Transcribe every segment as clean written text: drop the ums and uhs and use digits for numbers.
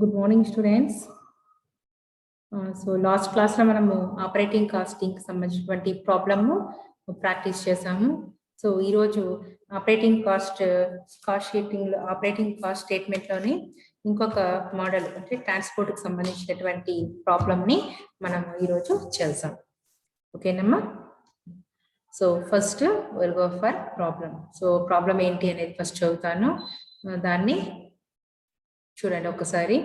Good morning, students. So last class లో మనము operating casting సంబంధించినటువంటి ప్రాబ్లమ్ ప్రాక్టీస్ చేసాము. సో ఈ రోజు ఆపరేటింగ్ కాస్ట్ షీటింగ్ లో ఆపరేటింగ్ కాస్ట్ స్టేట్మెంట్ లోని ఇంకొక మోడల్ అంటే ట్రాన్స్పోర్ట్ కి సంబంధించినటువంటి ప్రాబ్లమ్ ని మనం ఈ రోజు చేద్దాం. ఓకేనమ్మా? So first will go for problem. So problem ఏంటి అనేది ఫస్ట్ చదువుతాను, దాన్ని చూడండి ఒకసారి.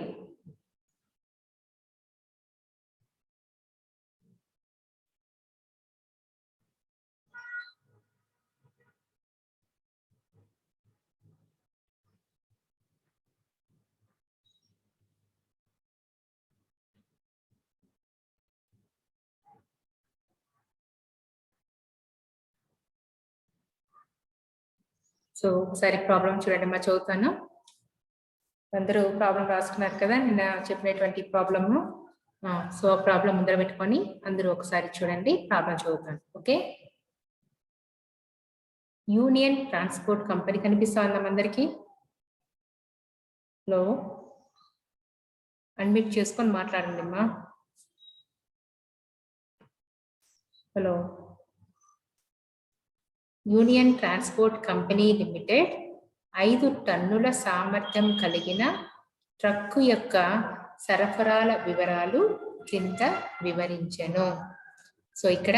సో ఒకసారి ప్రాబ్లం చూడండి అమ్మా, చదువుతాను. అందరూ ప్రాబ్లం రాసుకున్నారు కదా నిన్న చెప్పినటువంటి ప్రాబ్లమ్. సో ప్రాబ్లం ముందర పెట్టుకొని అందరూ ఒకసారి చూడండి, ప్రాబ్లం చదువుతాను. ఓకే, యూనియన్ ట్రాన్స్పోర్ట్ కంపెనీ కనిపిస్తుందా అందరికి? హలో, అన్మ్యూట్ చేసుకొని మాట్లాడండి అమ్మా. Hello, union transport company limited 5 టన్నుల సామర్థ్యం కలిగిన ట్రక్కు యొక్క సరఫరాల వివరాలు కింద వివరించెను. సో ఇక్కడ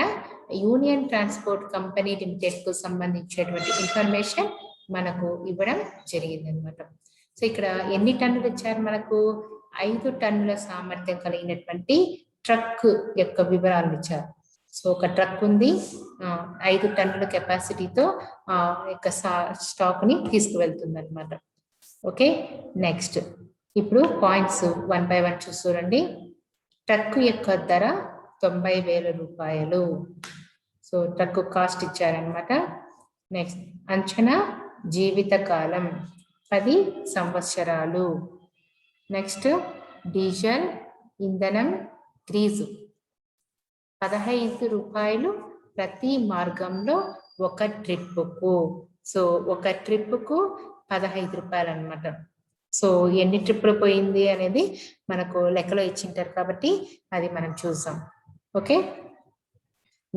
యూనియన్ ట్రాన్స్పోర్ట్ కంపెనీ లిమిటెడ్ కు సంబంధించినటువంటి ఇన్ఫర్మేషన్ మనకు ఇవ్వడం జరిగింది అనమాట. సో ఇక్కడ ఎన్ని టన్నులు ఇచ్చారు మనకు? 5 టన్నుల సామర్థ్యం కలిగినటువంటి ట్రక్ యొక్క వివరాలు ఇచ్చారు. సో ఒక ట్రక్ ఉంది, 5 టన్నుల కెపాసిటీతో యొక్క స్టాక్ ని తీసుకువెళ్తుంది అనమాట. ఓకే, నెక్స్ట్ ఇప్పుడు పాయింట్స్ 1 by 1 చూడండి. ట్రక్ యొక్క ధర 90,000 రూపాయలు. సో ట్రక్ కాస్ట్ ఇచ్చారనమాట. నెక్స్ట్ అంచనా జీవిత కాలం 10 సంవత్సరాలు. నెక్స్ట్ డీజిల్ ఇంధనం గ్రీజు 15 రూపాయలు ప్రతి మార్గంలో ఒక ట్రిప్పుకు. సో ఒక ట్రిప్పుకు 15 రూపాయలు అనమాట. సో ఎన్ని ట్రిప్పులు పోయింది అనేది మనకు లెక్కలో ఇచ్చింటారు కాబట్టి అది మనం చూసాం. ఓకే,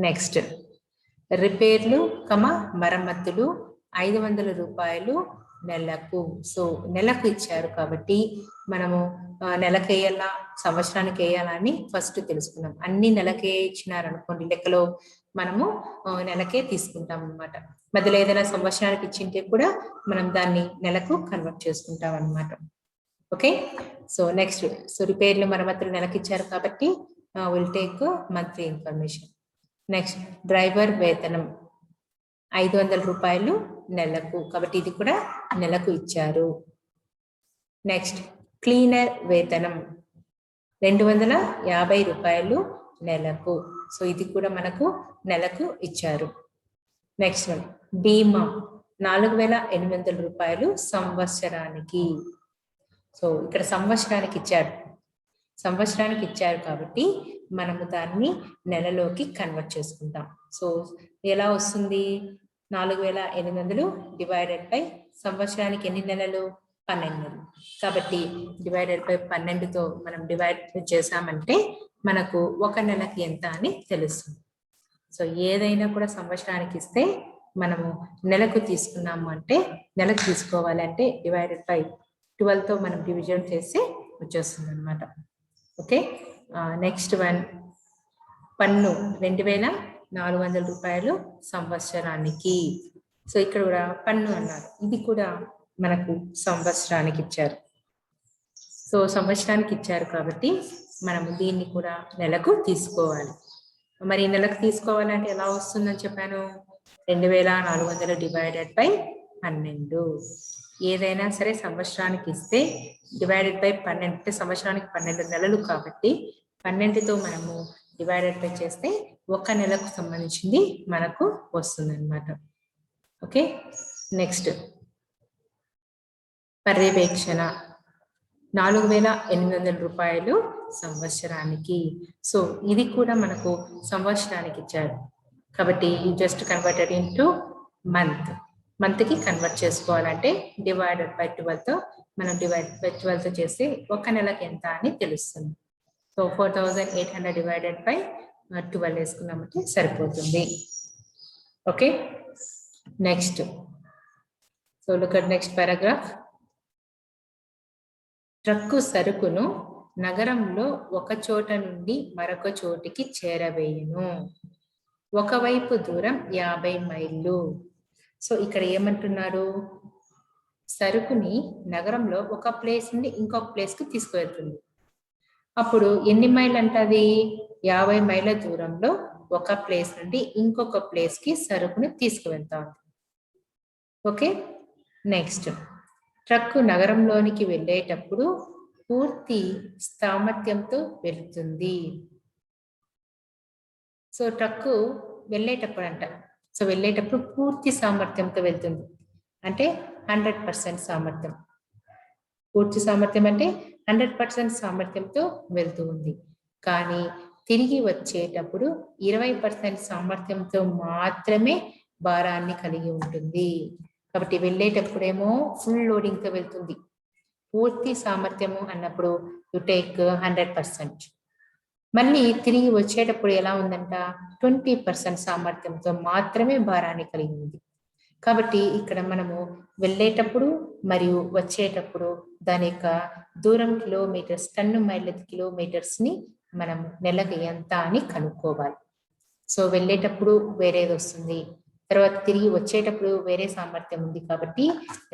నెక్స్ట్ రిపేర్లు మరమ్మతులు 500 రూపాయలు నెలకు. సో నెలకు ఇచ్చారు కాబట్టి మనము నెలకి వేయాలా సంవత్సరానికి వేయాలా అని ఫస్ట్ తెలుసుకున్నాం. అన్ని నెలకే ఇచ్చినారు అనుకోండి లెక్కలో మనము నెలకే తీసుకుంటాం అనమాట. మధ్యలో ఏదైనా సంవత్సరానికి ఇచ్చింటే కూడా మనం దాన్ని నెలకు కన్వర్ట్ చేసుకుంటాం అనమాట. ఓకే, సో నెక్స్ట్ సో రిపేర్లు మరమ్మతులు నెలకి ఇచ్చారు కాబట్టి will take monthly information. Next driver వేతనం 500 రూపాయలు నెలకు కాబట్టి ఇది కూడా నెలకు ఇచ్చారు. నెక్స్ట్ క్లీనర్ వేతనం 250 రూపాయలు నెలకు. సో ఇది కూడా మనకు నెలకు ఇచ్చారు. నెక్స్ట్ వన్ బీమా 4,800 రూపాయలు సంవత్సరానికి. సో ఇక్కడ సంవత్సరానికి ఇచ్చారు కాబట్టి మనము దాన్ని నెలలోకి కన్వర్ట్ చేసుకుంటాం. సో ఎలా వస్తుంది? 4,800 డివైడెడ్ బై సంవత్సరానికి ఎన్ని నెలలు? 12 నెలలు. కాబట్టి డివైడెడ్ బై 12తో మనం డివైడ్ చేసామంటే మనకు ఒక నెలకి ఎంత అని తెలుస్తుంది. సో ఏదైనా కూడా సంవత్సరానికి ఇస్తే మనము నెలకు తీసుకున్నాము అంటే నెలకు తీసుకోవాలి అంటే డివైడెడ్ బై 12తో మనం డివిజన్ చేసి వచ్చేస్తుంది అనమాట. ఓకే, నెక్స్ట్ వన్ పన్ను 2,400 రూపాయలు సంవత్సరానికి. సో ఇక్కడ కూడా పన్ను అన్నారు, ఇది కూడా మనకు సంవత్సరానికి ఇచ్చారు. సో సంవత్సరానికి ఇచ్చారు కాబట్టి మనము దీన్ని కూడా నెలకు తీసుకోవాలి. మరి నెలకు తీసుకోవాలంటే ఎలా వస్తుందని చెప్పాను? 2,400 డివైడెడ్ బై 12. ఏదైనా సరే సంవత్సరానికి ఇస్తే డివైడెడ్ బై 12 అంటే సంవత్సరానికి 12 నెలలు కాబట్టి 12తో మనము డివైడెడ్ బై చేస్తే ఒక నెలకు సంబంధించింది మనకు వస్తుంది అనమాట. ఓకే, నెక్స్ట్ పర్యవేక్షణ 4,800 రూపాయలు సంవత్సరానికి. సో ఇది కూడా మనకు సంవత్సరానికి ఇచ్చారు కాబట్టి జస్ట్ కన్వర్టెడ్ ఇంటూ మంత్కి కన్వర్ట్ చేసుకోవాలంటే డివైడెడ్ బై 12తో మనం డివైడ్ బై 12తో చేస్తే ఒక నెలకి ఎంత అని తెలుస్తుంది. సో 4800 డివైడెడ్ బై 12 వేసుకున్నామంటే సరిపోతుంది. Okay, next. So look at next paragraph. Truck సరుకును నగరంలో ఒక చోట నుండి మరొక చోటికి చేరవేయును. ఒకవైపు దూరం 50 మైళ్ళు. సో ఇక్కడ ఏమంటున్నారు, సరుకుని నగరంలో ఒక ప్లేస్ నుండి ఇంకొక ప్లేస్కి తీసుకువెళ్తుంది. అప్పుడు ఎన్ని మైళ్ళు అంటది, 50 మైళ్ళ దూరంలో ఒక ప్లేస్ నుండి ఇంకొక ప్లేస్కి సరుకుని తీసుకువెళ్తా ఉంది. Okay, next. ట్రక్కు నగరంలోనికి వెళ్ళేటప్పుడు పూర్తి సామర్థ్యంతో వెళుతుంది. సో ట్రక్కు వెళ్ళేటప్పుడు అంట, సో వెళ్ళేటప్పుడు పూర్తి సామర్థ్యంతో వెళ్తుంది అంటే 100% సామర్థ్యం. పూర్తి సామర్థ్యం అంటే 100% సామర్థ్యంతో వెళ్తూ ఉంది. కానీ తిరిగి వచ్చేటప్పుడు 20% సామర్థ్యంతో మాత్రమే భారాన్ని కలిగి ఉంటుంది. కాబట్టి వెళ్ళేటప్పుడేమో ఫుల్ లోడింగ్తో వెళ్తుంది. పూర్తి సామర్థ్యము అన్నప్పుడు యు టేక్ 100%. మళ్ళీ తిరిగి వచ్చేటప్పుడు ఎలా ఉందంట, 20% సామర్థ్యంతో మాత్రమే భారాన్ని కలిగి ఉంది. కాబట్టి ఇక్కడ మనము వెళ్ళేటప్పుడు మరియు వచ్చేటప్పుడు దాని యొక్క దూరం కిలోమీటర్స్, టన్ను మైళ్ళ కిలోమీటర్స్ని మనం నెలకు ఎంత అని కనుక్కోవాలి. సో వెళ్ళేటప్పుడు వేరేది వస్తుంది, తర్వాత తిరిగి వచ్చేటప్పుడు వేరే సామర్థ్యం ఉంది. కాబట్టి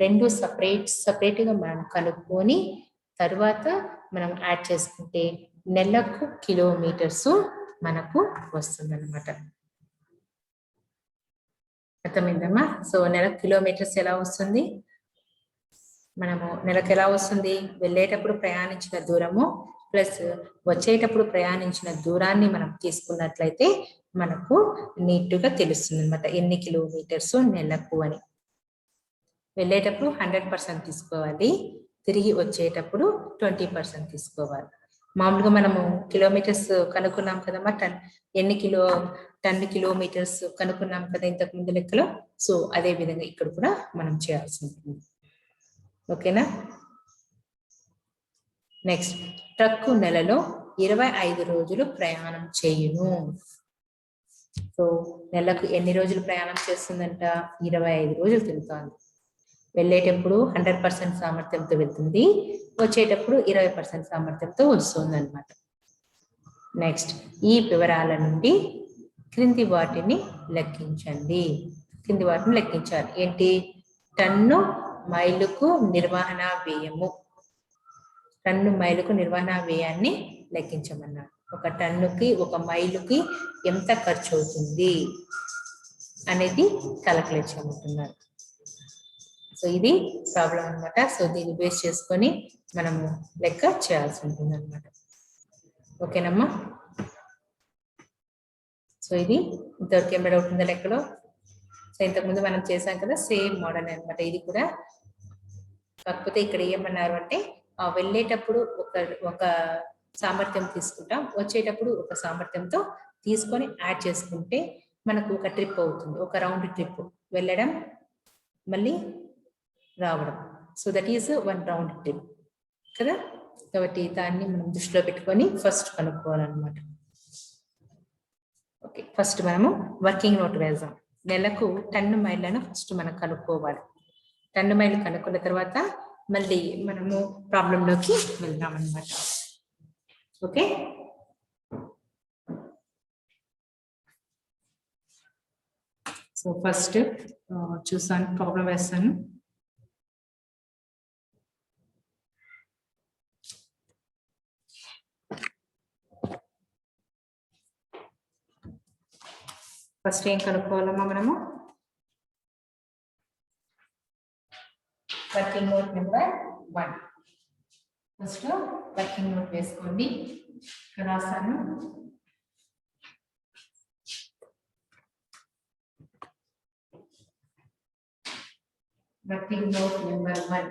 రెండు సపరేట్గా మనం కనుక్కొని తర్వాత మనం యాడ్ చేసుకుంటే నెలకు కిలోమీటర్స్ మనకు వస్తుంది అనమాట. అర్థమైందమ్మా? సో నెలకు కిలోమీటర్స్ ఎలా వస్తుంది, మనము నెలకు ఎలా వస్తుంది, వెళ్ళేటప్పుడు ప్రయాణించిన దూరము ప్లస్ వచ్చేటప్పుడు ప్రయాణించిన దూరాన్ని మనం తీసుకున్నట్లయితే మనకు నీట్గా తెలుస్తుంది అనమాట ఎన్ని కిలోమీటర్స్ నెలకు అని. వెళ్ళేటప్పుడు 100% తీసుకోవాలి, తిరిగి వచ్చేటప్పుడు 20% తీసుకోవాలి. మామూలుగా మనము కిలోమీటర్స్ కనుక్కున్నాం కదమ్మా, ఎన్ని టన్ కిలోమీటర్స్ కనుక్కున్నాం కదా ఇంతకు ముందు లెక్కలో. సో అదే విధంగా ఇక్కడ కూడా మనం చేయాల్సి ఉంటుంది. ఓకేనా? నెక్స్ట్, ట్రక్కు నెలలో 25 రోజులు ప్రయాణం చేయును. సో నెలకు ఎన్ని రోజులు ప్రయాణం చేస్తుందంట, 25 రోజులు తిరుగుతుంది. వెళ్ళేటప్పుడు 100% సామర్థ్యంతో వెళ్తుంది, వచ్చేటప్పుడు 20% సామర్థ్యంతో వస్తుంది అనమాట. నెక్స్ట్, ఈ వివరాల నుండి క్రింది వాటిని లెక్కించండి. కింది వాటిని లెక్కించాలి. ఏంటి? టన్ను మైలుకు నిర్వహణ వ్యయము. టన్ను మైలుకు నిర్వహణ వ్యయాన్ని లెక్కించమన్నారు. ఒక టన్నుకి ఒక మైలుకి ఎంత ఖర్చు అవుతుంది అనేది క్యాలిక్యులేట్ చేయమంటున్నారు. సో ఇది ప్రాబ్లం అనమాట. సో దీన్ని బేస్ చేసుకొని మనము లెక్క చేయాల్సి ఉంటుంది అనమాట. ఓకేనమ్మా? సో ఇది ఇంతవరకు ఏం డౌట్ ఉందా లెక్కలో? సో ఇంతకుముందు మనం చేసాం కదా, సేమ్ మోడల్ అనమాట ఇది కూడా. కాకపోతే ఇక్కడ ఏమన్నారు అంటే వెళ్ళేటప్పుడు ఒక సామర్థ్యం తీసుకుంటాం, వచ్చేటప్పుడు ఒక సామర్థ్యంతో తీసుకొని యాడ్ చేసుకుంటే మనకు ఒక ట్రిప్ అవుతుంది, ఒక రౌండ్ ట్రిప్, వెళ్ళడం మళ్ళీ రావడం. So that is 1 round trip కదా. కాబట్టి దాన్ని మనం దృష్టిలో పెట్టుకొని ఫస్ట్ కనుక్కోవాలన్నమాట. ఓకే, ఫస్ట్ మనము వర్కింగ్ నోట్ వేద్దాం. నెలకు టన్ను మైళ్ళను ఫస్ట్ మనం కనుక్కోవాలి. టన్ను మైళ్ళు కనుక్కున్న తర్వాత మళ్ళీ మనము ప్రాబ్లంలోకి వెళ్దాం అన్నమాట. ఓకే, సో ఫస్ట్ చూసాను, ప్రాబ్లం వేస్తాను. ఫస్ట్ ఏం కనుక్కోవాలమ్మా మనము? Working note number 1. First working note వేసుకోండి. ఇక్కడ రాస్తాను. Working note number 1.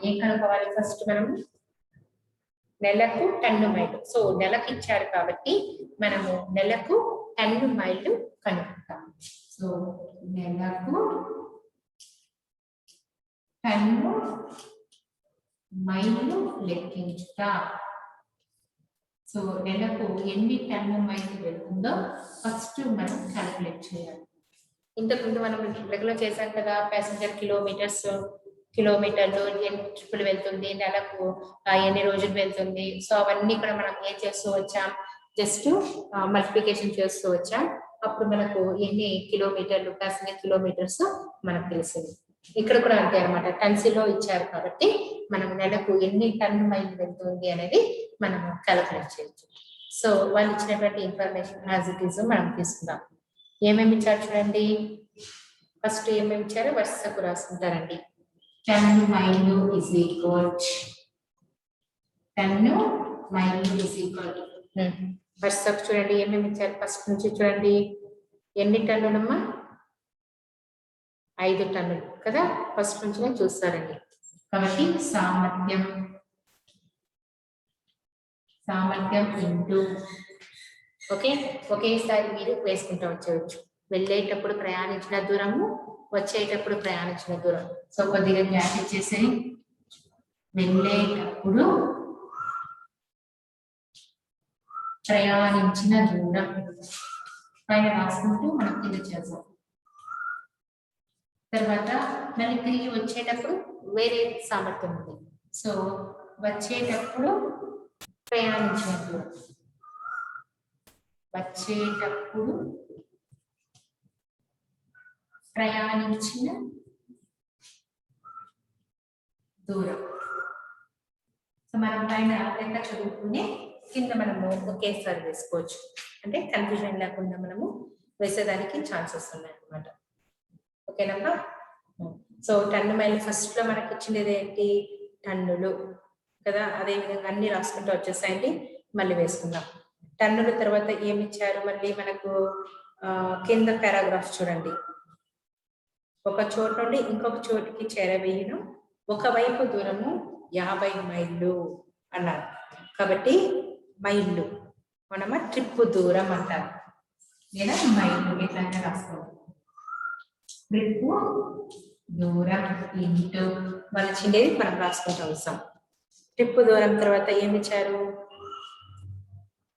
ఏం కనుక్కోవాలి ఫస్ట్ మనము? నెలకు టన్ను మైళ్ళు. సో నెలకు ఇచ్చారు కాబట్టి మనము నెలకు టన్ను మైళ్ళు కనుక్కుంటాం. సో నెలకు టన్ను మైళ్ళు లెక్కించుట. సో నెలకు ఎన్ని టన్ను మైళ్ళు వెళ్తుందో ఫస్ట్ మనం క్యాలిక్యులేట్ చేయాలి. ఇంతకుముందు మనం రెగ్యులర్ చేసాం కదా, ప్యాసింజర్ కిలోమీటర్లు ఎన్ని ట్రిప్పులు వెళ్తుంది, నెలకు ఎన్ని రోజులు వెళ్తుంది. సో అవన్నీ కూడా మనం ఏం చేస్తూ వచ్చాం, జస్ట్ మల్టిప్లికేషన్ చేస్తూ వచ్చాం. అప్పుడు మనకు ఎన్ని కిలోమీటర్లు ప్యాసింజర్ కిలోమీటర్స్ మనకు తెలిసింది. ఇక్కడ కూడా అంతే అనమాట, టన్స్లో ఇచ్చారు కాబట్టి మనం నెలకు ఎన్ని టన్ను మైళ్ళు వెళ్తుంది అనేది మనం క్యాలిక్యులేట్ చేయొచ్చు. సో వాళ్ళు ఇచ్చినటువంటి ఇన్ఫర్మేషన్ యాజ్ ఇట్ ఈజ్ మనం తీసుకుందాం. ఏమేమి ఇచ్చారు చూడండి. ఫస్ట్ ఏమేమి ఇచ్చారో వరుసకు రాసుకుంటారండి. టన్ను మైళ్ళు ఈజ్ ఈక్వల్ టన్ను మైళ్ళు ఈజ్ ఈక్వల్ వరుసకు చూడండి ఏమేమి ఇచ్చారు. ఫస్ట్ నుంచి చూడండి, ఎన్ని టన్నులమ్మా, 5 టన్నులు కదా. ఫస్ట్ నుంచి చూస్తారండి. కాబట్టి సామర్థ్యం ఇంటూ, ఓకే, ఒకేసారి మీరు వేసుకుంటూ వచ్చేయచ్చు. వెళ్ళేటప్పుడు ప్రయాణించిన దూరము, వచ్చేటప్పుడు ప్రయాణించిన దూరం. సో కొద్దిగా గ్యాప్ ఇచ్చేసి వెళ్ళేటప్పుడు ప్రయాణించిన దూరం పైన రాసుకుంటూ మనం కింద చేద్దాం. తర్వాత మళ్ళీ తిరిగి వచ్చేటప్పుడు వేరే సామర్థ్యం ఉంది. సో వచ్చేటప్పుడు ప్రయాణించిన దూరం, వచ్చేటప్పుడు ప్రయాణించిన దూరం. సో మనం పైన లెక్క చదువుకునే కింద మనము ఒకేసారి వేసుకోవచ్చు. అంటే కన్ఫ్యూజన్ లేకుండా మనము వేసేదానికి ఛాన్సెస్ ఉన్నాయి అన్నమాట. ఓకేనమ్మా. సో టన్ను మైలు ఫస్ట్ లో మనకి ఇచ్చినది ఏంటి, టన్నులు కదా. అదేవిధంగా అన్ని రాసుకుంటూ వచ్చేసాయండి. మళ్ళీ వేసుకుందాం. టన్నుల తర్వాత ఏమి ఇచ్చారు మళ్ళీ మనకు, కింద పారాగ్రాఫ్ చూడండి. ఒక చోటు నుండి ఇంకొక చోటుకి చేరవేయను, ఒకవైపు దూరము 50 మైళ్ళు అన్నారు. కాబట్టి మైళ్ళు మనమ ట్రిప్ దూరం అంటారు, లేదా మైళ్ళు ఎట్లయినా రాసుకోవాలి. ట్రిప్ దూరం ఇంటూ వాళ్ళు చిన్నది మనం రాసుకుంటూ వస్తాం. ట్రిప్ దూరం తర్వాత ఏమి ఇచ్చారు,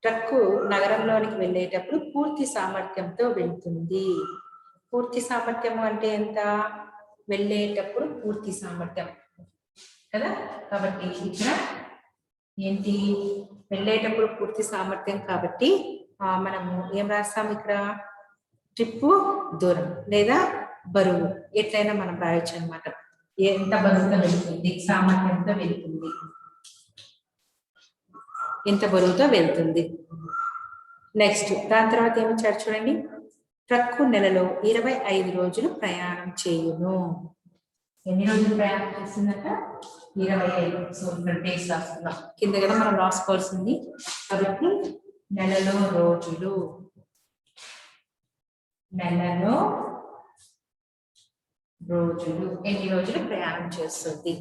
ట్రక్కు నగరంలోనికి వెళ్ళేటప్పుడు పూర్తి సామర్థ్యంతో వెళ్తుంది. పూర్తి సామర్థ్యము అంటే ఎంత, వెళ్ళేటప్పుడు పూర్తి సామర్థ్యం కదా. కాబట్టి ఇక్కడ ఏంటి, వెళ్ళేటప్పుడు పూర్తి సామర్థ్యం కాబట్టి మనము ఏం రాస్తాం ఇక్కడ, ట్రిప్పు దూరం లేదా బరువు ఎట్లయినా మనం రాయొచ్చు అనమాట. ఎంత బరువుతో వెళ్తుంది, సామర్థ్యంతో వెళ్తుంది, ఎంత బరువుతో వెళ్తుంది. నెక్స్ట్ దాని తర్వాత ఏమిచ్చారు చూడండి, ట్రక్కు నెలలో 25 రోజులు ప్రయాణం చేయును. ఎన్ని రోజులు ప్రయాణం చేస్తుందట, 25. సో ఇక్కడ డేస్ రాస్తున్నాం కింద కదా మనం రాసుకోవాల్సింది. కాబట్టి నెలలో రోజులు, నెలలో రోజులు ఎన్ని రోజులు ప్రయాణం చేస్తుంది.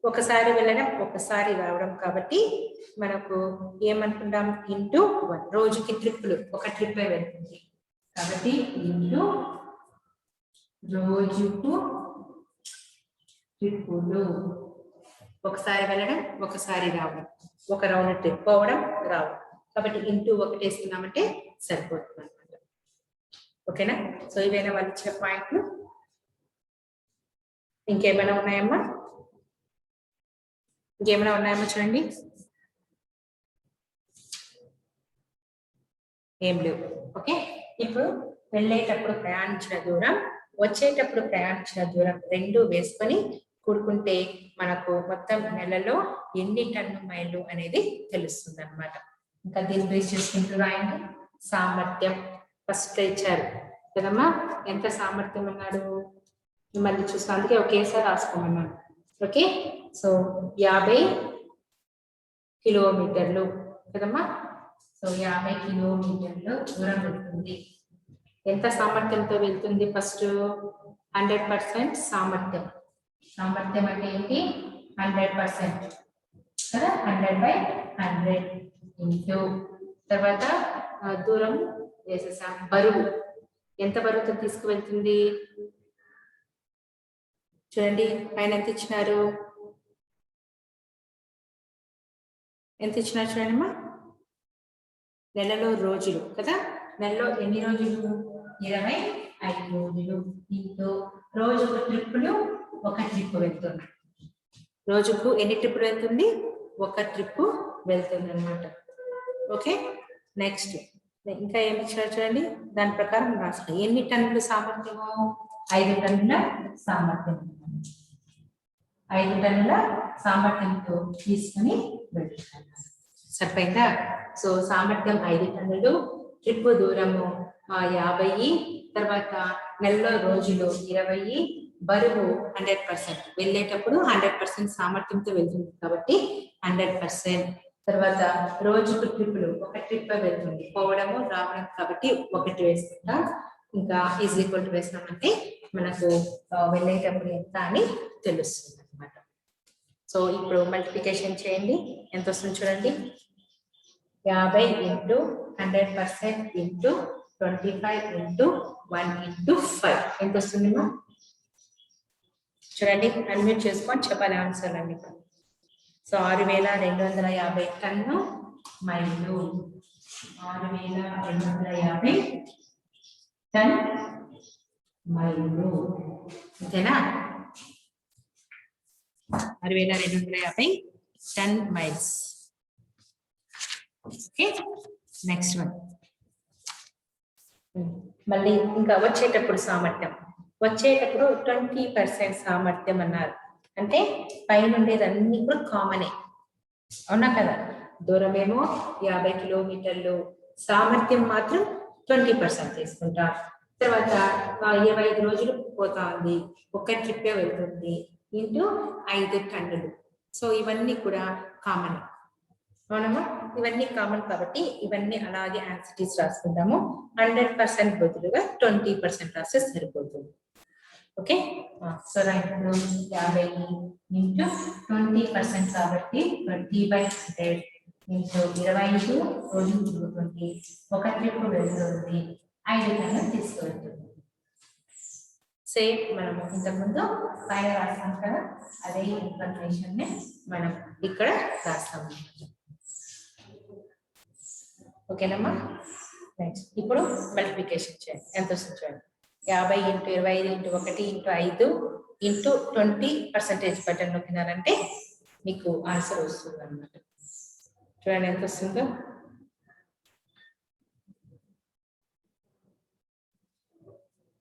ఒకసారి వెళ్ళడం ఒకసారి రావడం కాబట్టి మనకు ఏమనుకుంటాం, ఇంటూ 1. రోజుకి ట్రిప్పులు, ఒక ట్రిప్పే వెళ్తుంది కాబట్టి ఇంటూ రోజుకు ట్రిప్పులు. ఒకసారి వెళ్ళడం ఒకసారి రావడం, ఒక రౌండ్ ట్రిప్ పోవడం రావడం కాబట్టి ఇంటూ 1 వేసుకున్నామంటే సరిపోతుంది అనమాట. ఓకేనా. సో ఇవైనా వాళ్ళు ఇచ్చిన పాయింట్లు. ఇంకేమైనా ఉన్నాయమ్మా, ఇంకేమైనా ఉన్నాయమ్మా చూడండి. ఏం లేవు. ఓకే. ఇప్పుడు వెళ్ళేటప్పుడు ప్రయాణించిన దూరం, వచ్చేటప్పుడు ప్రయాణించిన దూరం రెండు వేసుకొని కూడుకుంటే మనకు మొత్తం నెలలో ఎన్ని టన్ను మైళ్ళు అనేది తెలుస్తుంది అనమాట. ఇంకా దీన్ని బేస్ చేసుకుంటూ రాయండి. సామర్థ్యం ఫస్ట్ ఇచ్చారు కదమ్మా, ఎంత సామర్థ్యం అన్నాడు మళ్ళీ చూస్తాం, అందుకే ఒకేసారి రాసుకోమన్నాడు. ఓకే. సో 50 కిలోమీటర్లు కదమ్మా. సో 50 కిలోమీటర్లు దూరం వెళ్తుంది. ఎంత సామర్థ్యంతో వెళ్తుంది, ఫస్ట్ 100% సామర్థ్యం. సామర్థ్యం అంటే ఏంటి, 100%. కదా 100/100 ఇంటూ తర్వాత దూరం వేసేసాం. బరువు ఎంత బరువుతో తీసుకువెళ్తుంది చూడండి. పైన ఎంత ఇచ్చినారు చూడండి అమ్మా. నెలలో రోజులు కదా, నెలలో ఎన్ని రోజులు 25 రోజులు ఇంటూ రోజుకు ట్రిప్పులు, ఒక ట్రిప్ వెళ్తుంది. రోజుకు ఎన్ని ట్రిప్పులు వెళ్తుంది? ఒక ట్రిప్పు వెళ్తుంది అనమాట. ఓకే, నెక్స్ట్ ఇంకా ఏమి ఇచ్చారు చూడండి. దాని ప్రకారం రాసుకోండి. ఎన్ని టన్నుల సామర్థ్యము? 5 టన్నుల సామర్థ్యం. 5 టన్నుల సామర్థ్యంతో తీసుకుని వెళ్తున్నారు. సరిపోయిందా? సో సామర్థ్యం 5 టన్నులు, ట్రిప్ దూరము 50, తర్వాత నెలలో రోజులు 20, బరువు 100%. వెళ్ళేటప్పుడు 100% సామర్థ్యంతో వెళ్తుంది కాబట్టి 100%. తర్వాత రోజుకు ట్రిప్పులు, ఒక ట్రిప్ వెళ్తుంది, పోవడము రావడం కాబట్టి 1 వేసుకుంటాం. ఇంకా ఈజ్ ఈక్వల్ టు వేసినామంటే మనకు వెళ్ళేటప్పుడు ఎంత అని తెలుస్తుంది అనమాట. సో ఇప్పుడు మల్టిప్లికేషన్ చేయండి. ఎంత వస్తుంది చూడండి. 50 ఇంటూ 100% ఇంటూ 25 ఇంటూ 1 ఇంటూ 5 ఎంత వస్తుంది? చూడండి, అన్మ్యూట్ చేసుకొని చెప్పాలి ఆన్సర్ అండి. సో 6250 టన్ను మైళ్ళు. 6250 టన్ మైళ్ళు. అంతేనా? 6250 టన్ మైల్స్. Okay, next one. మళ్ళీ ఇంకా వచ్చేటప్పుడు సామర్థ్యం. వచ్చేటప్పుడు 20% సామర్థ్యం అన్నారు. అంటే పైన ఉండేదన్నీ కూడా కామనే, అవునా కదా? దూరమేమో 50 కిలోమీటర్లు, సామర్థ్యం మాత్రం 20% తీసుకుంటాం. తర్వాత 25 రోజులు పోతా ఉంది, ఒక ట్రిప్పే వెళ్తుంది, ఇంటూ 5 టన్నులు. సో ఇవన్నీ కూడా కామన్, అవునమ్మా? ఇవన్నీ కామన్ కాబట్టి ఇవన్నీ అలాగే యాన్సిటీస్ రాసుకుంటాము. 100% బదులుగా 20% రాస్తే సరిపోతుంది. ఓకే, సో ఇప్పుడు 50 ఇంటూ 20% కాబట్టి 20/100 ఇంటూ 25 రోజులు తిరుగుతుంది, ఒక ట్రిప్ వెళ్తుంది, 5 టన్నులు తీసుకువెళ్తుంది. సేమ్ మనం ఇంతకుముందు పైన రాస్తాం కదా, అదే ఇన్ఫర్మేషన్ మనం ఇక్కడ రాస్తాము. ఓకేనమ్మా? నెక్స్ట్ ఇప్పుడు మల్టిప్లికేషన్ చేయండి. ఎంత వస్తుంది చూడండి. 50 into 25 into 1 into 5 into 20% button నొక్కినారంటే మీకు ఆన్సర్ వస్తుంది అన్నమాట. చూడండి ఎంత వస్తుందో.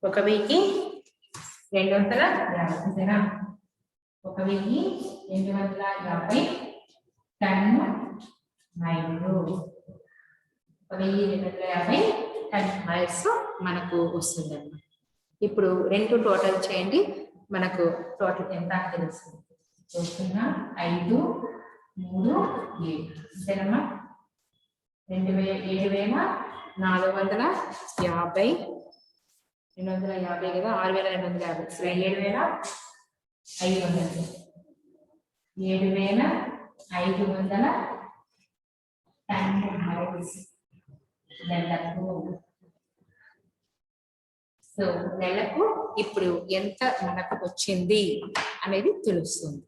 ఒక 1250 అంతేనా? 1250 టన్ను మైళ్ళు. 1250 టన్ మైల్స్ మనకు వస్తుంది అన్నమాట. ఇప్పుడు 2 టోటల్ చేయండి, మనకు టోటల్ ఎంత తెలుస్తుంది. 5, 3, 7 అంతేనమ్మా? 7,450 250 కదా, 6,250. 7,500 7,500 టన్ మైల్స్ నెలకు. సో నెలకు ఇప్పుడు ఎంత మనకు వచ్చింది అనేది తెలుస్తుంది,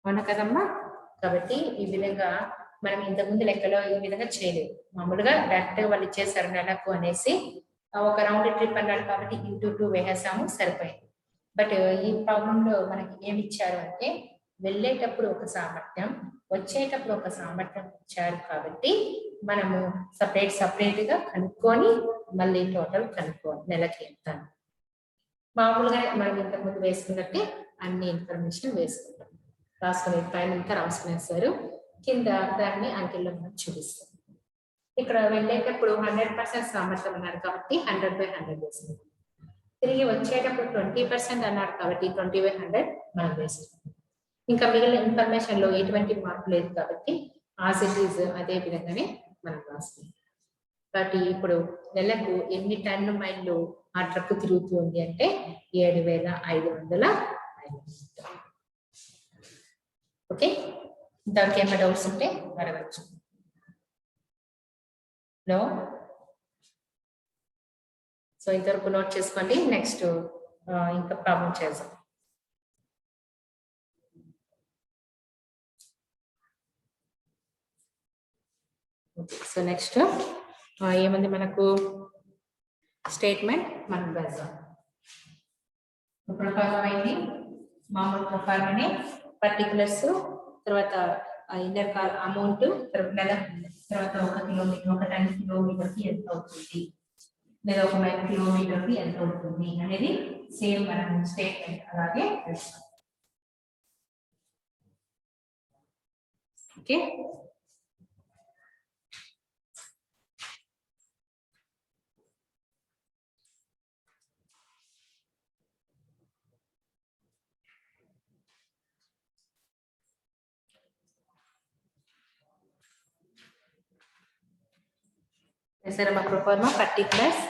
అవునా కదమ్మా? కాబట్టి ఈ విధంగా మనం ఇంతకుముందు లెక్కలో ఈ విధంగా చేయలేదు. మామూలుగా డైరెక్ట్ గా వాళ్ళు ఇచ్చేసారు నెలకు అనేసి, ఒక రౌండ్ ట్రిప్ అన్నాడు కాబట్టి ఇంటూ 2 వేసేసాము, సరిపోయింది. బట్ ఈ ప్రాబ్లం లో మనకి ఏమి ఇచ్చారు అంటే వెళ్ళేటప్పుడు ఒక సామర్థ్యం, వచ్చేటప్పుడు ఒక సామర్థ్యం ఇచ్చారు కాబట్టి మనము సపరేట్ గా కనుక్కొని మళ్ళీ టోటల్ కనుక్కోవాలి నెలకి ఎంత. మామూలుగా మనం ఇంతకుముందు వేసుకున్నట్టే అన్ని ఇన్ఫర్మేషన్ వేసుకుంటాం. రాసుకునే పైన ఇంకా రాసుకునేస్తారు, కింద దాన్ని అంకెల్లో మనం చూపిస్తాం. ఇక్కడ వెళ్ళేటప్పుడు 100% సామర్థ్యం అన్నారు కాబట్టి 100/100 వేసుకుంటాం. తిరిగి వచ్చేటప్పుడు 20% అన్నారు కాబట్టి 20/100 మనం వేసుకుంటాం. ఇంకా మిగిలిన ఇన్ఫర్మేషన్ లో ఎటువంటి మార్పు లేదు కాబట్టి యాజ్ ఇట్ ఈజ్ అదే విధంగానే మనం రాసుకుంటాం. కాబట్టి ఇప్పుడు నెలకు ఎన్ని టన్ను మైళ్ళు ఆ ట్రక్ తిరుగుతుంది అంటే 7,500 మైళ్ళు. ఓకే, ఇంతవరకు ఏమైనా డౌట్స్ ఉంటే అడగచ్చు. నో? సో ఇంతవరకు నోట్ చేసుకోండి. నెక్స్ట్ ఇంకా ప్రాబ్లం చేద్దాం. సో నెక్స్ట్ ఏముంది మనకు స్టేట్మెంట్ మనం వేద్దాం. ప్రొఫార్మా అయింది, మామూలు ప్రొఫార్మాని, పర్టికులర్స్, తర్వాత ఇన్నర్ కాల్ అమౌంట్, నెల, తర్వాత 1 కిలోమీటర్, 1 టన్ కిలోమీటర్కి ఎంత అవుతుంది, లేదా 1 మైల్ కిలోమీటర్కి ఎంత అవుతుంది అనేది సేమ్ మనం స్టేట్మెంట్ అలాగే వేస్తాం. ఓకే. వేసారా మా ప్రొఫార్మా పర్టికులర్స్,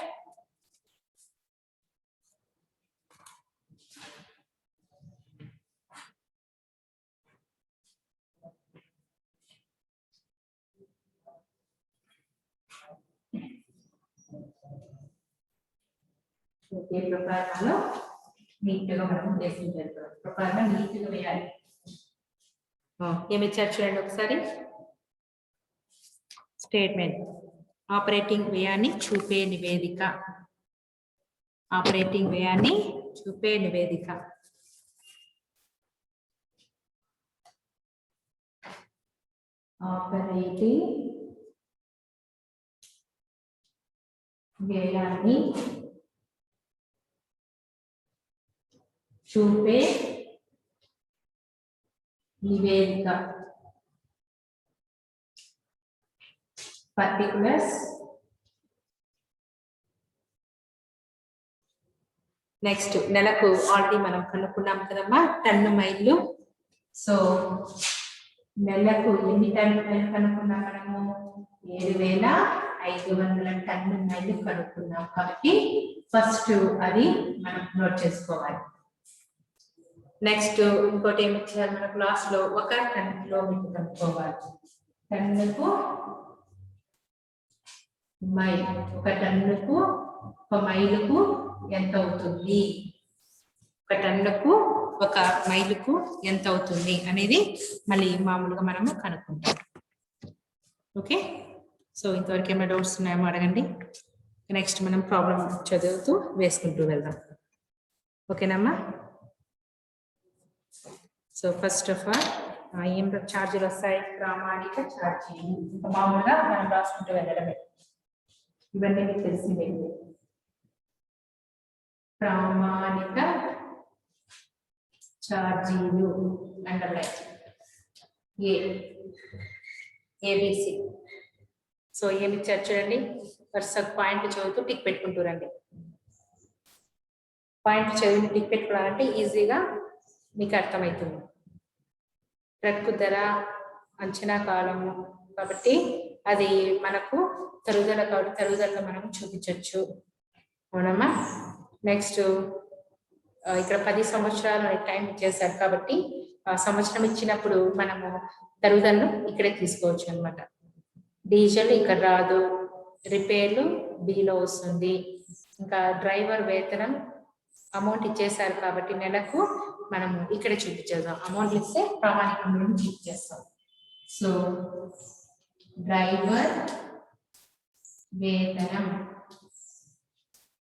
ఓకే. ప్రొఫార్మాలో నీట్గా మనం చేసుకుంటారు. ప్రొఫార్మా నీట్గా వేయాలి. ఏమి ఇచ్చారు చూడండి ఒకసారి. స్టేట్మెంట్ ఆపరేటింగ్ వ్యయాన్ని చూపే నివేదిక. ఆపరేటింగ్ వ్యయాన్ని చూపే నివేదిక. ఆపరేటింగ్ వ్యయాన్ని చూపే నివేదిక. పర్టికులర్స్, నెక్స్ట్ నెలకు ఆల్రెడీ మనం కనుక్కున్నాం కదమ్మా టన్ను మైళ్ళు. సో నెలకు ఎన్ని టన్ను మైళ్ళు కనుక్కున్నాం మనము? 7,500 టన్ను మైళ్ళు కనుక్కున్నాం. కాబట్టి ఫస్ట్ అది మనం నోట్ చేసుకోవాలి. నెక్స్ట్ ఇంకోటి ఏమి ఇచ్చారు మన క్లాస్ లో? 1 టన్ కిలోమీటర్ కనుక్కోవాలి. టన్నుకు మైల్, 1 టన్నుకు 1 మైలుకు ఎంత అవుతుంది, 1 టన్నుకు 1 మైలుకు ఎంత అవుతుంది అనేది మళ్ళీ మామూలుగా మనము కనుక్కుంటాం. ఓకే. సో ఇంతవరకు ఏమైనా డౌట్స్ ఉన్నాయేమో అడగండి. నెక్స్ట్ మనం ప్రాబ్లం చదువుతూ వేసుకుంటూ వెళ్దాం. ఓకేనమ్మా. సో ఫస్ట్ ఆఫ్ ఆల్ ఏం ఛార్జీలు వస్తాయి? ప్రామాణిక ఛార్జీలు. ఇంకా మామూలుగా మనం రాసుకుంటూ వెళ్ళడమే. ఇవన్నీ మీకు తెలిసిందే. ప్రామాణిక ఛార్జీలు అండర్లైన్ ఏబిసి. సో ఏమి ఇచ్చారు చూడండి. వరుస పాయింట్లు చదువుతూ టిక్ పెట్టుకుంటూ రండి. పాయింట్లు చదివి టిక్ పెట్టుకోవాలంటే ఈజీగా మీకు అర్థమవుతుంది. ట్రక్ ధర అంచనా కాలము కాబట్టి అది మనకు తరుగుదల కాబట్టి తరుగుదలలో మనం చూపించవచ్చు. అవునమ్మా. నెక్స్ట్ ఇక్కడ 10 సంవత్సరాలు టైం ఇచ్చేసారు కాబట్టి ఆ సంవత్సరం ఇచ్చినప్పుడు మనము తరుగుదలను ఇక్కడే తీసుకోవచ్చు అనమాట. డీజిల్ ఇక్కడ రాదు, రిపేర్లు బిలో వస్తుంది. ఇంకా డ్రైవర్ వేతనం అమౌంట్ ఇచ్చేసారు కాబట్టి నెలకు మనము ఇక్కడే చూపించేద్దాం. అమౌంట్ ఇస్తే ప్రామాణికంలో చూపించేస్తాం. సో డ్రైవర్ వేతనం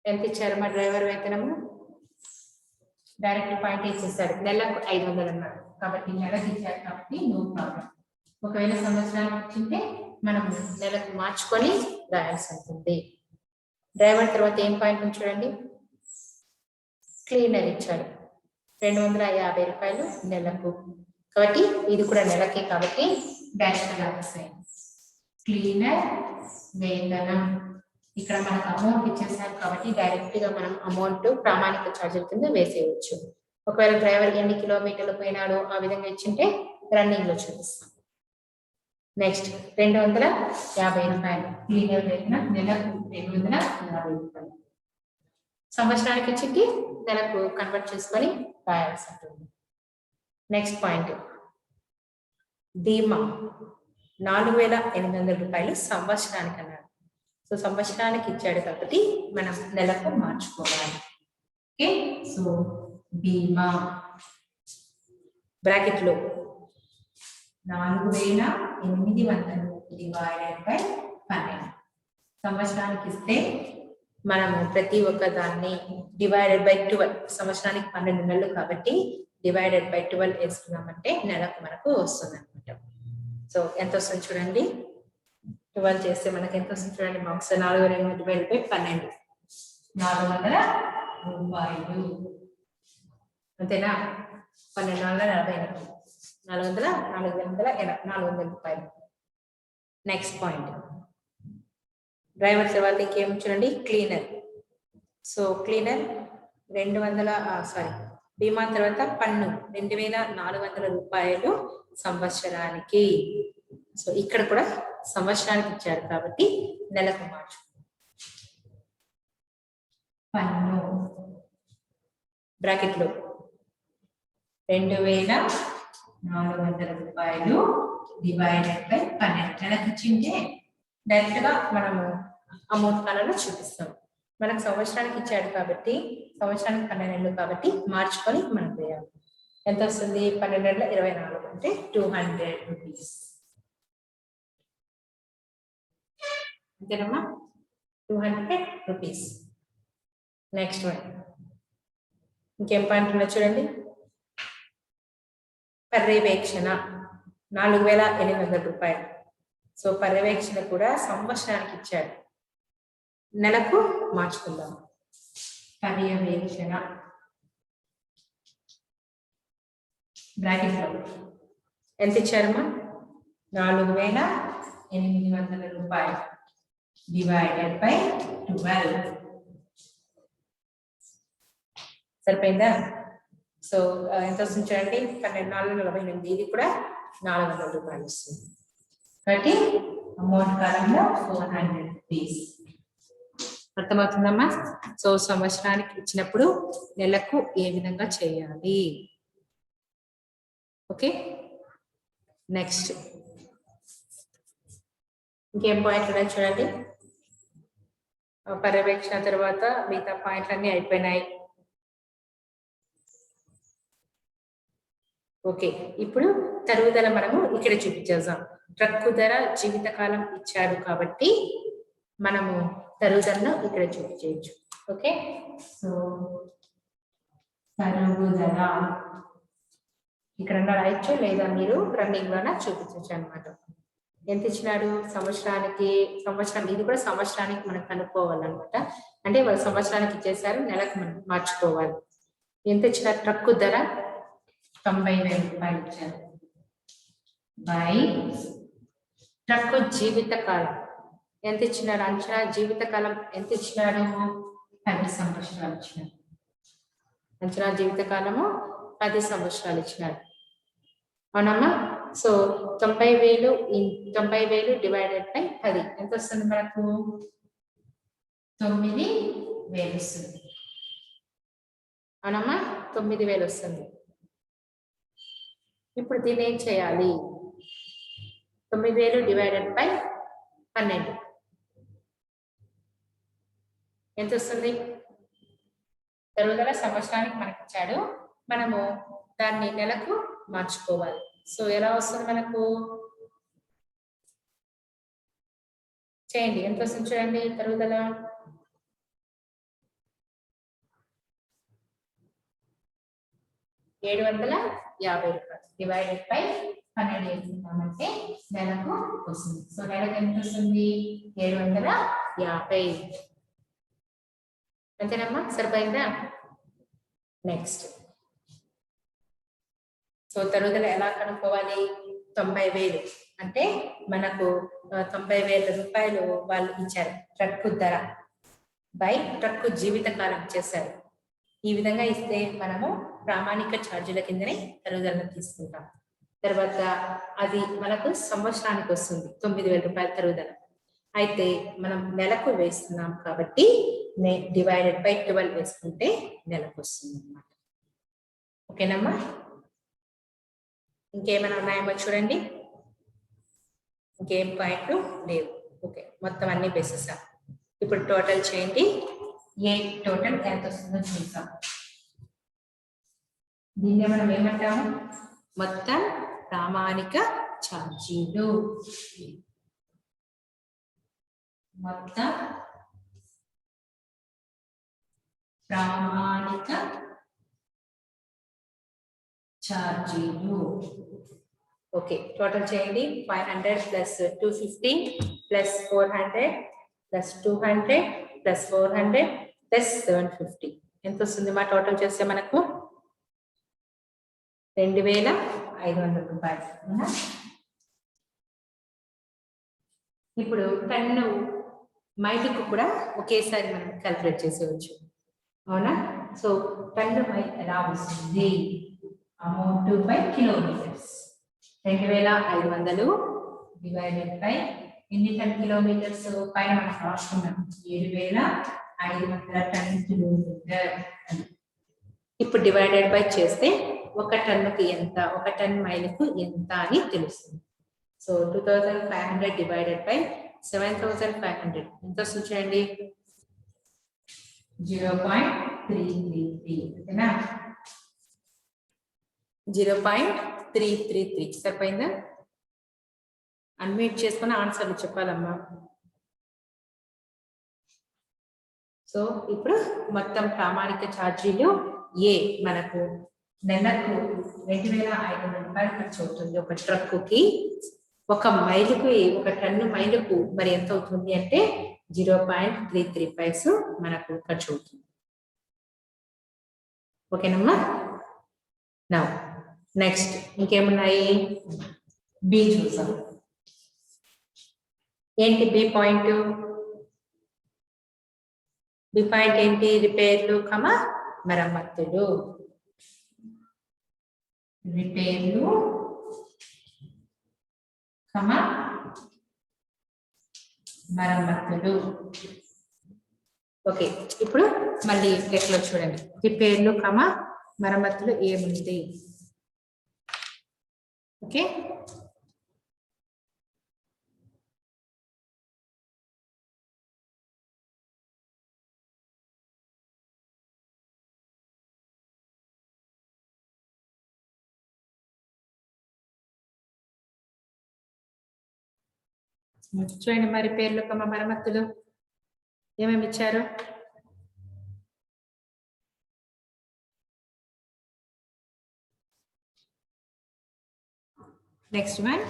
ఎంత ఇచ్చారు? మా డ్రైవర్ వేతనము డైరెక్ట్ పాయింట్ ఇచ్చేసారు. నెలకు 500 అన్నారు కాబట్టి నెలకు ఇచ్చారు కాబట్టి నో ప్రాబ్లం. ఒకవేళ సంవత్సరానికి ఇచ్చింటే మనం నెలకు మార్చుకొని రాయాల్సి ఉంటుంది. డ్రైవర్ తర్వాత ఏం పాయింట్ చూడండి. క్లీనర్ ఇచ్చాడు 250 రూపాయలు నెలకు కాబట్టి ఇది కూడా నెలకే కాబట్టి డైరెక్ట్ రాసేసాయి. క్లీనర్ వేతనం ఇక్కడ మనకు అమౌంట్ ఇచ్చేసారు కాబట్టి డైరెక్ట్ గా మనం అమౌంట్ ప్రామాణిక ఛార్జీల కింద వేసేయవచ్చు. ఒకవేళ డ్రైవర్ ఎన్ని కిలోమీటర్లు పోయినాడో ఆ విధంగా ఇచ్చింటే రన్నింగ్ లో చూపిస్తాం. నెక్స్ట్ 250 రూపాయలు క్లీనర్ వేతనం నెలకు 250 రూపాయలు. సంవత్సరానికి ఇచ్చింది నెలకు కన్వర్ట్ చేసుకొని రాయాల్సి ఉంటుంది. నెక్స్ట్ పాయింట్ బీమా 4,800 రూపాయలు సంవత్సరానికి అన్నాడు. సో సంవత్సరానికి ఇచ్చాడు కాబట్టి మనం నెలకు మార్చుకోవాలి. ఓకే, సో బీమా బ్రాకెట్లో 4,800 డివైడెడ్ బై 12 సంవత్సరానికి ఇస్తే మనము ప్రతి ఒక్క దాన్ని డివైడెడ్ బై 12 సంవత్సరానికి 12 నెలలు కాబట్టి డివైడెడ్ బై 12 వేసుకున్నామంటే నెలకు మనకు వస్తుంది అనమాట. సో ఎంత వస్తుంది చూడండి, 12 చేస్తే మనకి ఎంత వస్తుంది చూడండి బాక్స్. 4,800 డివైడెడ్ బై 12 400 రూపాయలు అంతేనా. 12,440 400 రూపాయలు. నెక్స్ట్ పాయింట్ డ్రైవర్ తర్వాత ఇంకేం చూడండి, క్లీనర్. సో క్లీనర్ 200 బీమా తర్వాత పన్ను 2,400 రూపాయలు సంవత్సరానికి. సో ఇక్కడ కూడా సంవత్సరానికి ఇచ్చారు కాబట్టి నెలకు మార్చు. పన్ను బ్రాకెట్లో 2,400 రూపాయలు డివైడెడ్ బై 12 నెలకు ఇచ్చింటే డైరెక్ట్ గా మనము అమౌంట్ కాలంలో చూపిస్తాం. మనకు సంవత్సరానికి ఇచ్చాడు కాబట్టి సంవత్సరానికి 12 నెలలు కాబట్టి మార్చుకొని మనం వేయాలి. ఎంత వస్తుంది 12 నెలల 24 అంటే 200 రూపీస్. అంతేనమ్మా, 200 రూపీస్. నెక్స్ట్ వన్ ఇంకేం పాయింట్ ఉన్నా చూడండి, పర్యవేక్షణ 4,800 రూపాయలు. సో పర్యవేక్షణ కూడా సంవత్సరానికి ఇచ్చాడు, నెలకు మార్చుకుందాం. పర్యవేక్షణ బ్రాకెట్లో ఎంత ఇచ్చారమ్మా, 4,800 రూపాయలు డివైడెడ్ బై 12 సరిపోయిందా. సో ఎంత వస్తుంది చూడండి, 12,448 ఇది కూడా 400 రూపాయలు వస్తుంది. కాబట్టి అమౌంట్ కాలంలో 400 రూపీస్. అర్థమవుతుందమ్మా. సో సంవత్సరానికి ఇచ్చినప్పుడు నెలకు ఏ విధంగా చేయాలి. ఓకే, నెక్స్ట్ ఇంకేం పాయింట్లు ఉన్నాయి చూడండి. పర్యవేక్షణ తర్వాత మిగతా పాయింట్లన్నీ అయిపోయినాయి. ఓకే, ఇప్పుడు తరుగుదల మనము ఇక్కడ చూపించేద్దాం. ట్రక్కు ధర జీవితకాలం ఇచ్చాడు కాబట్టి మనము తరుగుదలను ఇక్కడ చూపించవచ్చు. ఓకే, సో తరుగుదల ఇక్కడ రాయొచ్చు లేదా మీరు రన్నింగ్ లోన చూపించవచ్చు అనమాట. ఎంత ఇచ్చినాడు సంవత్సరానికి, ఇది కూడా సంవత్సరానికి మనం కనుక్కోవాలన్నమాట. అంటే వాళ్ళు సంవత్సరానికి ఇచ్చేసారు, నెలకు మనం మార్చుకోవాలి. ఎంత ఇచ్చినారు, ట్రక్కు ధర 90,000 రూపాయలు ఇచ్చారు బై ట్రక్కు జీవితకాలం ఎంత ఇచ్చినారు, అంచనా జీవితకాలం ఎంత ఇచ్చినాడు, 10 సంవత్సరాలు ఇచ్చినారు. అంచనా జీవితకాలము 10 సంవత్సరాలు ఇచ్చినారు, అవునమ్మా. సో 90,000 డివైడెడ్ బై 10 ఎంత వస్తుంది మనకు, 9,000 వస్తుంది. అవునమ్మా, 9,000 వస్తుంది. ఇప్పుడు దీన్ని ఏం చేయాలి, 9,000 డివైడెడ్ బై 12 ఎంత వస్తుంది. తరుగుదల సంవత్సరానికి మనకి ఇచ్చాడు, మనము దాన్ని నెలకు మార్చుకోవాలి. సో ఎలా వస్తుంది మనకు, చేయండి ఎంత వస్తుంది చూడండి. తరుగుదల 750 రూపాయలు డివైడెడ్ బై 12 వేసుకున్నామంటే నెలకు వస్తుంది. సో నెలకు ఎంత వస్తుంది, 750. అంతేనమ్మా, సరిపోయిందా. నెక్స్ట్ సో తరుగుదల ఎలా కనుక్కోవాలి, 90,000 అంటే మనకు 90,000 రూపాయలు వాళ్ళు ఇచ్చారు ట్రక్కు ధర బై ట్రక్కు జీవితకాలం ఇచ్చేసారు. ఈ విధంగా ఇస్తే మనము ప్రామాణిక ఛార్జీల కిందనే తరుగుదలను తీసుకుంటాం. తర్వాత అది మనకు సంవత్సరానికి వస్తుంది 9,000 రూపాయల తరుగుదల. అయితే మనం నెలకు వేస్తున్నాం కాబట్టి డివైడెడ్ బై 12 వేసుకుంటే నెలకు వస్తుంది అన్నమాట. ఓకేనమ్మా, ఇంకేమైనా ఉన్నాయేమో చూడండి. ఇంకేం పాయింట్లు లేవు. ఓకే, మొత్తం అన్ని బేసేసా. ఇప్పుడు టోటల్ చేయండి. ఏ టోటల్ ఎంత వస్తుందో చూద్దాం. దీన్ని మనం ఏమంటాము? మొత్తం ప్రామాణిక ఛార్జీలు. మొత్తం ప్రామాణిక ఛార్జీలు. ఓకే, టోటల్ చేయండి. 500 plus 250 plus 400 plus 200 plus 400 plus 750 ఎంత వస్తుంది మా టోటల్ చేస్తే మనకు? 2500 రూపాయలు. ఇప్పుడు టన్ను మైలుకు కూడా ఒకేసారి మనం క్యాల్కులేట్ చేసేవచ్చు, అవునా? సో టన్ను మైల్ ఎలా వస్తుంది? Amount by kilometres. 2500 divided by ఎన్ని టన్ కిలోమీటర్స్? పైన మనం రాసుకున్నాం 7500 టన్ కిలోమీటర్. ఇప్పుడు డివైడెడ్ బై చేస్తే ఒక టన్నుకి ఎంత, ఒక టన్ మైలుకు ఎంత అని తెలుస్తుంది. సో 2500 డివైడెడ్ బై 7500 ఎంత వస్తుంది చూడండి? 0.333. ఓకేనా? 0.333 సరిపోయిందా? అన్మ్యూట్ చేసుకుని ఆన్సర్లు చెప్పాలమ్మా. సో ఇప్పుడు మొత్తం ప్రామాణిక ఛార్జీలు ఏ మనకు నెలకు 2500 రూపాయలు ఖర్చు అవుతుంది ఒక ట్రక్కుకి. ఒక మైలుకు, ఒక టన్ను మైలుకు మరి ఎంత అవుతుంది అంటే 0.33 మనకు ఖర్చు అవుతుంది. ఓకేనమ్మా? నా నెక్స్ట్ ఇంకేమున్నాయి? బి చూసాం. ఏంటి బి పాయింట్? బి పాయింట్ ఏంటి? రిపేర్లు మరమ్మతులు. రిపేర్లు మరమ్మతులు. ఓకే, ఇప్పుడు మళ్ళీ లెక్కలో చూడండి. రిపేర్లు మరమ్మతులు ఏముంది? ఓకే, చూడండి. మరి రిపేర్లు మరమ్మతులు ఏమేమి ఇచ్చారు? నెక్స్ట్ వన్,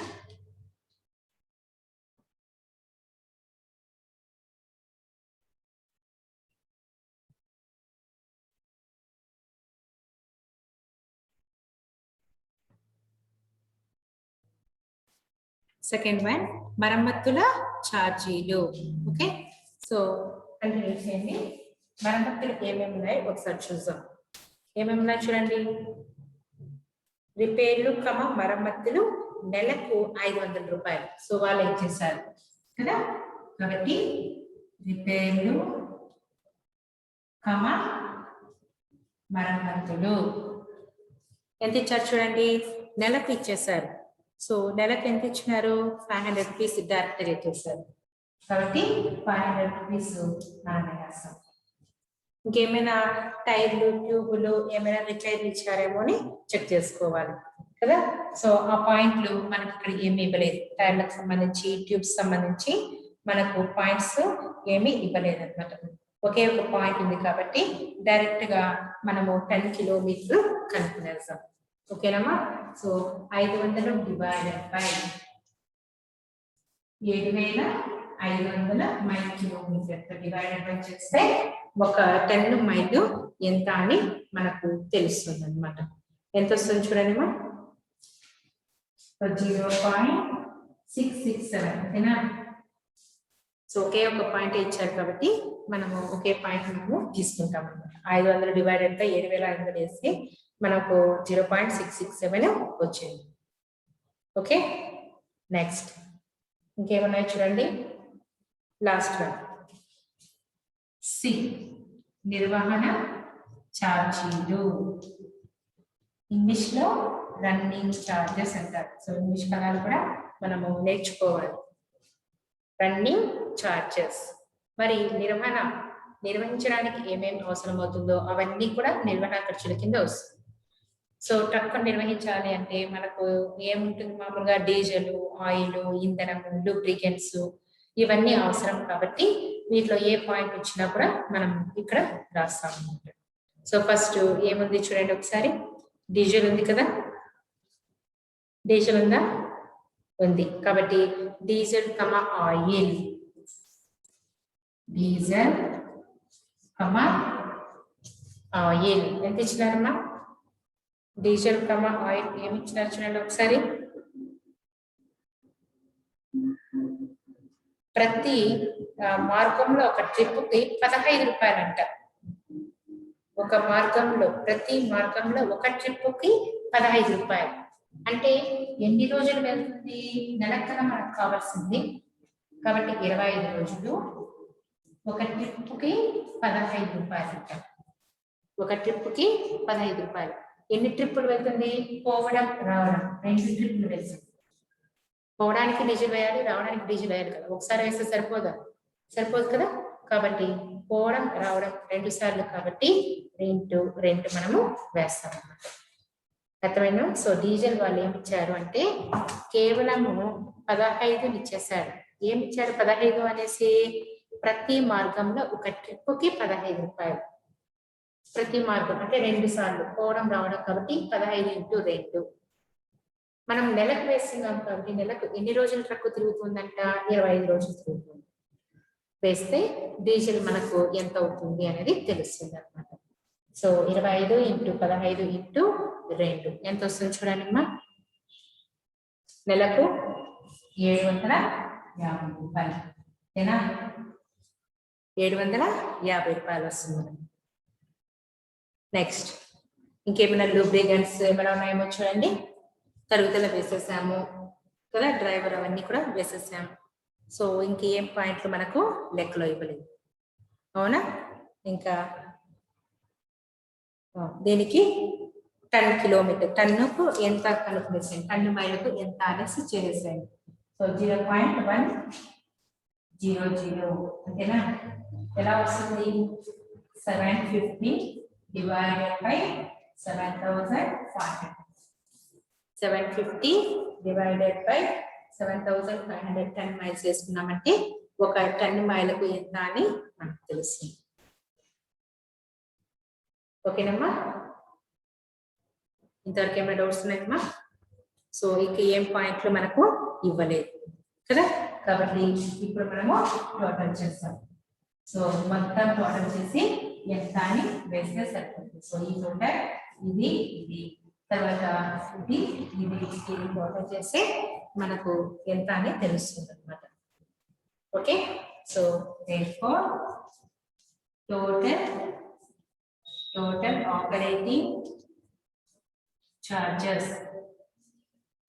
సెకండ్ వన్ మరమ్మతుల ఛార్జీలు. ఓకే, సో కంటిన్యూ చేయండి. మరమ్మతులు ఏమేమి ఉన్నాయి ఒకసారి చూద్దాం. ఏమేమి ఉన్నాయి చూడండి. రిపేర్లు మరమ్మతులు నెలకు 500 రూపాయలు. సో వాళ్ళు ఏం చేశారు కదా, కాబట్టి రిపేర్లు మరమ్మతులు ఎంత ఇచ్చారు చూడండి? నెలకు ఇచ్చేసారు. సో నెలకు ఎంత ఇచ్చినారు? 500 రూపీస్ డైరెక్ట్ రేట్ చేశారు. కాబట్టి 500 రూపీస్ మనం వేస్తాం. ఇంకేమైనా టైర్లు, ట్యూబులు ఏమైనా రిపేర్లు ఇచ్చారేమో అని చెక్ చేసుకోవాలి కదా. సో ఆ పాయింట్లు మనకి ఇక్కడ ఏమి ఇవ్వలేదు. టైర్లకు సంబంధించి, ట్యూబ్స్ సంబంధించి మనకు పాయింట్స్ ఏమి ఇవ్వలేదు అనమాట. ఒకే ఒక పాయింట్ ఉంది కాబట్టి డైరెక్ట్ గా మనము 10 కిలోమీటర్లు కనుక్కునేస్తాం. ఓకేనమ్మా? So 500 divided by 7500 mile kilometre divided by చేస్తే ఒక 10 మైలు ఎంత అని మనకు తెలుస్తుంది అనమాట. ఎంత వస్తుంది చూడండి మా? 0.667. ఓకేనా? సో ఒకే ఒక పాయింట్ ఇచ్చారు కాబట్టి మనము ఒకే పాయింట్ మనము తీసుకుంటాం అనమాట. 500 డివైడెడ్ బై 7500 వేస్తే మనకు 0.667 వచ్చింది. ఓకే, నెక్స్ట్ ఇంకేమన్నాయి చూడండి. లాస్ట్ వన్ సి, నిర్వహణ ఛార్జీలు. ఇంగ్లీష్ లో రన్నింగ్ ఛార్జెస్ అంటారు. సో ఇంగ్లీష్ పదాలు కూడా మనము నేర్చుకోవాలి. Running charges. మరి నిర్వహించడానికి ఏమేమి అవసరం అవుతుందో అవన్నీ కూడా నిర్వహణ ఖర్చుల కింద వస్తుంది. సో ట్రక్ నిర్వహించాలి అంటే మనకు ఏముంటుంది, మామూలుగా డీజిల్, ఆయిల్, ఇంధనము, లూబ్రికెంట్స్ ఇవన్నీ అవసరం. కాబట్టి వీటిలో ఏ పాయింట్ వచ్చినా కూడా మనం ఇక్కడ రాస్తాం అన్నమాట. సో ఫస్ట్ ఏముంది చూడండి ఒకసారి. డీజిల్ ఉంది కదా, డీజిల్ ఉందా? ఉంది. కాబట్టి డీజిల్ కమా ఆయిల్, డీజిల్ కమా ఆయిల్ ఎంత ఇచ్చినారమ్మా? డీజిల్ కమా ఆయిల్ ఏమి ఇచ్చినారు చూడండి ఒకసారి. ప్రతి మార్గంలో ఒక ట్రిప్కి 15 రూపాయలంట. ఒక మార్గంలో, ప్రతి మార్గంలో ఒక ట్రిప్కి 15 రూపాయలు. అంటే ఎన్ని రోజులు వెళ్తుంది? నెలకు కదా మనకు కావాల్సింది. కాబట్టి 25 రోజులు. ఒక ట్రిప్కి 15 రూపాయలు అంట. ఒక ట్రిప్కి 15 రూపాయలు. ఎన్ని ట్రిప్పులు వెళ్తుంది? పోవడం రావడం 2 ట్రిప్పులు వెళ్తుంది. పోవడానికి డీజిల్ వేయాలి, రావడానికి డీజిల్ వేయాలి కదా. ఒకసారి వేస్తే సరిపోదు కదా. కాబట్టి పోవడం రావడం 2 సార్లు, కాబట్టి 2 మనము వేస్తాం అన్నమాట. అర్థమైనా? సో డీజిల్ వాళ్ళు ఏమి ఇచ్చారు అంటే కేవలము 15 ఇచ్చేసాడు. ఏమి ఇచ్చారు 15 అనేసి? ప్రతి మార్గంలో ఒక ట్రిప్కి 15 రూపాయలు. ప్రతి మార్గం అంటే 2 సార్లు పోవడం రావడం, కాబట్టి 15 × 2. మనం నెలకు వేస్తున్నాం కాబట్టి నెలకు ఎన్ని రోజులు ట్రక్ తిరుగుతుందంట? 25 రోజులు తిరుగుతుంది. వేస్తే డీజిల్ మనకు ఎంత అవుతుంది అనేది తెలుస్తుంది అనమాట. సో 25 × 15 × 2 ఎంత వస్తుంది చూడండి అమ్మా. నెలకు 750 రూపాయలు. ఏనా? 750 రూపాయలు వస్తుంది. నెక్స్ట్ ఇంకేమైనా లూబ్రికెంట్స్ ఏమైనా ఉన్నాయేమో చూడండి. తరుగుదల వేసేసాము కదా, డ్రైవర్ అవన్నీ కూడా వేసేసాము. సో ఇంకేం పాయింట్లు మనకు లెక్కలో ఇవ్వలేదు, అవునా? ఇంకా దీనికి 10 కిలోమీటర్, టన్నుకు ఎంత కనుక్కునేసాను, టన్ను మైళ్ళకు ఎంత అనేసి చేసేసాను. సో 0.100 అంతేనా? ఎలా వస్తుంది? 750 divided by 7,500. 750 divided by 7,500 10 miles వేసుకున్నామంటే ఒక 10 మైళ్ళకు ఎంత అని మనకు తెలుస్తుంది. ఓకేనమ్మా? ఇంతవరకు ఏమైనా డౌట్స్ ఉన్నాయమ్మా? సో ఇక ఏం పాయింట్లు మనకు ఇవ్వలేదు కదా, కాబట్టి ఇప్పుడు మనము టోటల్ చేస్తాం. సో మొత్తం టోటల్ చేసి ఎంత అని వేస్తే సరిపోతుంది. సో ఈ టోటల్ ఇది తర్వాత ఇది టోటల్ చేస్తే మనకు ఎంత అని తెలుస్తుంది అన్నమాట. Okay, so therefore total operating charges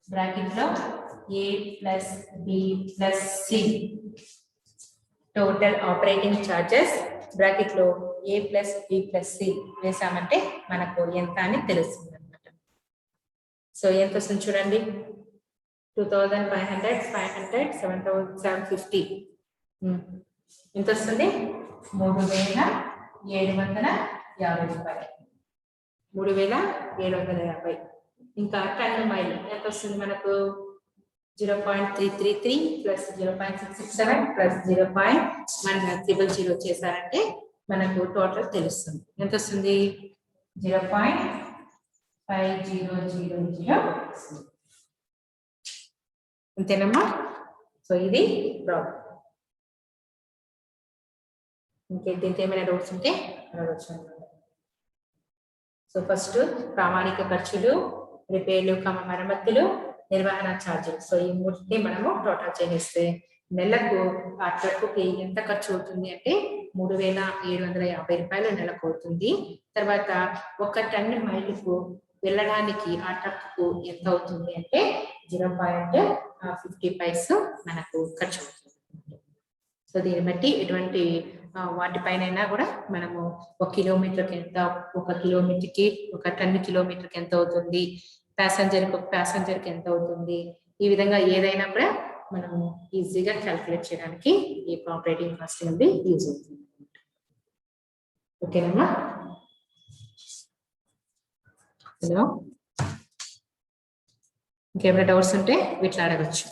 bracket లో A plus B plus C, total operating charges bracket లో A plus B plus C వేసామంటే మనకు ఎంత అని తెలుస్తుంది అన్నమాట. సో ఎంత వస్తుంది చూడండి. 2,500 500 7,750 ఎంత వస్తుంది? 3,750 రూపాయలు. 3,750. ఇంకా టన్ను మైలు ఎంత వస్తుంది మనకు? 0.333 ప్లస్ 0.667 ప్లస్ 0.1000 చేశారంటే మనకు టోటల్ తెలుస్తుంది. ఎంత వస్తుంది? 0.5000. అంతేనమ్మా? సో ఇది ప్రాబ్లం. ఇంకేంటి ఏమైనా డౌట్స్ ఉంటే అడగచ్చు. సో ఫస్ట్ ప్రామాణిక ఖర్చులు, రిపేర్లు, మరమ్మతులు, నిర్వహణ ఛార్జీలు. సో ఈ మూటిని మనము టోటల్ చేస్తే నెలకు ఆ ట్రక్కుకి ఎంత ఖర్చు అవుతుంది అంటే 3,750 రూపాయలు నెలకు అవుతుంది. తర్వాత 1 టన్ను మైలుకు వెళ్ళడానికి ఆ ట్రక్కు ఎంత అవుతుంది అంటే 0.50 పైస్ మనకు ఖర్చు అవుతుంది. సో దీన్ని బట్టి ఎటువంటి వాటిపైన కూడా మనము 1 కిలోమీటర్కి ఎంత, 1 కిలోమీటర్కి 1 టన్ను కిలోమీటర్కి ఎంత అవుతుంది, ప్యాసింజర్కి 1 ప్యాసింజర్కి ఎంత అవుతుంది, ఈ విధంగా ఏదైనా కూడా మనము ఈజీగా క్యాల్కులేట్ చేయడానికి ఈ ఆపరేటింగ్ కాస్ట్ అనేది యూజ్ అవుతుంది. ఓకేనమ్మా? హలో, ఇంకేమైనా డౌట్స్ ఉంటే వీటిలో అడగచ్చు.